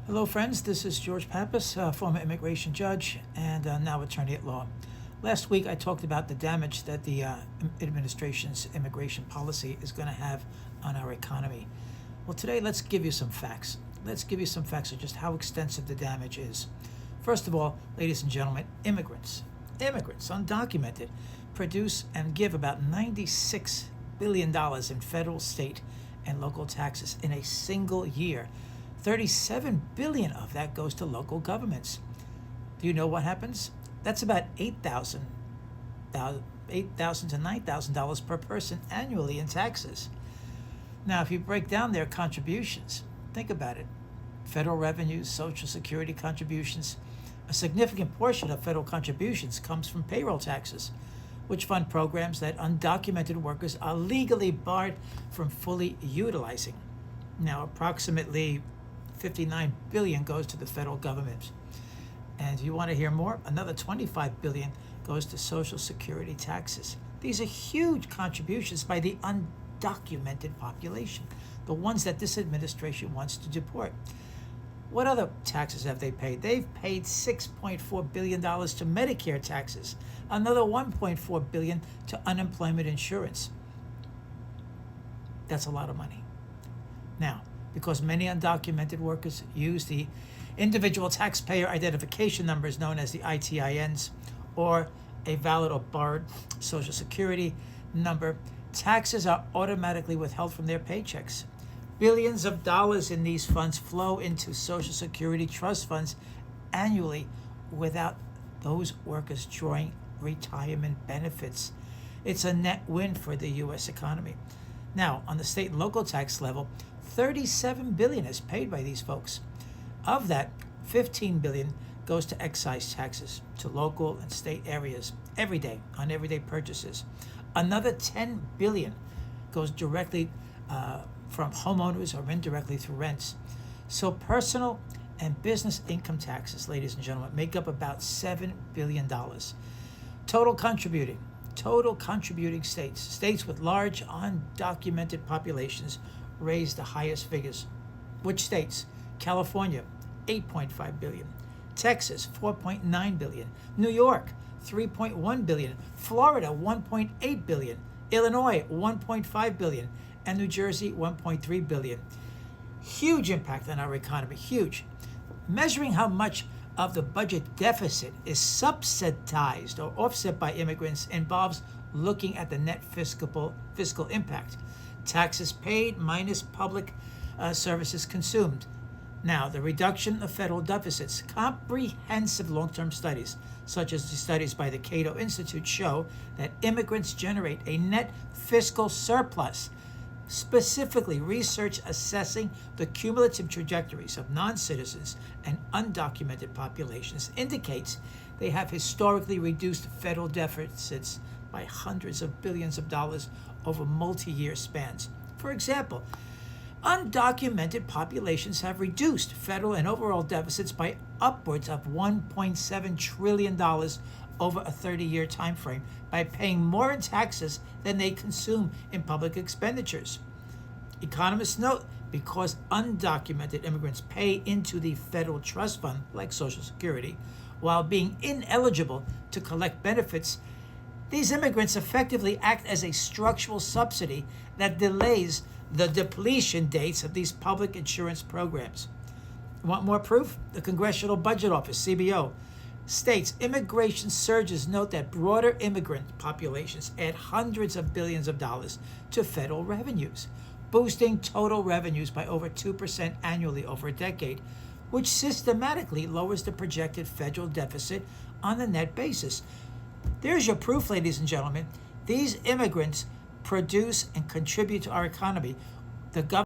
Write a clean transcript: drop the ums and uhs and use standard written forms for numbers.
Hello, friends. This is George Pappas, former immigration judge and now attorney at law. Last week, I talked about the damage that the administration's immigration policy is going to have on our economy. Well, today, let's give you some facts. Let's give you some facts of just how extensive the damage is. First of all, ladies and gentlemen, immigrants, undocumented, produce and give about $96 billion in federal, state, and local taxes in a single year. $37 billion of that goes to local governments. Do you know what happens? That's about $8,000 to $9,000 per person annually in taxes. Now, if you break down their contributions, think about it. Federal revenues, Social Security contributions, a significant portion of federal contributions comes from payroll taxes, which fund programs that undocumented workers are legally barred from fully utilizing. Now, approximately $59 billion goes to the federal government. And you want to hear more? Another $25 billion goes to Social Security taxes. These are huge contributions by the undocumented population, the ones that this administration wants to deport. What other taxes have they paid? They've paid $6.4 billion to Medicare taxes, another $1.4 billion to unemployment insurance. That's a lot of money. Now, because many undocumented workers use the individual taxpayer identification numbers known as the ITINs, or a valid or borrowed Social Security number, taxes are automatically withheld from their paychecks. Billions of dollars in these funds flow into Social Security trust funds annually without those workers drawing retirement benefits. It's a net win for the U.S. economy. Now, on the state and local tax level, $37 billion is paid by these folks. Of that, $15 billion goes to excise taxes to local and state areas every day on everyday purchases. Another $10 billion goes directly from homeowners or indirectly through rents. So personal and business income taxes, ladies and gentlemen, make up about $7 billion. Total contributing states with large undocumented populations raise the highest figures. Which states? California, $8.5 billion. Texas, $4.9 billion. New York, $3.1 billion. Florida, $1.8 billion. Illinois, $1.5 billion. And New Jersey, $1.3 billion. Huge impact on our economy, huge. Measuring how much of the budget deficit is subsidized or offset by immigrants involves looking at the net fiscal impact. Taxes paid minus public services consumed. Now, the reduction of federal deficits. Comprehensive long-term studies, such as the studies by the Cato Institute, show that immigrants generate a net fiscal surplus. Specifically, research assessing the cumulative trajectories of non-citizens and undocumented populations indicates they have historically reduced federal deficits by hundreds of billions of dollars over multi-year spans. For example, undocumented populations have reduced federal and overall deficits by upwards of $1.7 trillion over a 30-year time frame by paying more in taxes than they consume in public expenditures. Economists note because undocumented immigrants pay into the federal trust fund, like Social Security, while being ineligible to collect benefits, these immigrants effectively act as a structural subsidy that delays the depletion dates of these public insurance programs. Want more proof? The Congressional Budget Office, CBO, states immigration surges note that broader immigrant populations add hundreds of billions of dollars to federal revenues, boosting total revenues by over 2% annually over a decade, which systematically lowers the projected federal deficit on a net basis. There's your proof, ladies and gentlemen. These immigrants produce and contribute to our economy. The government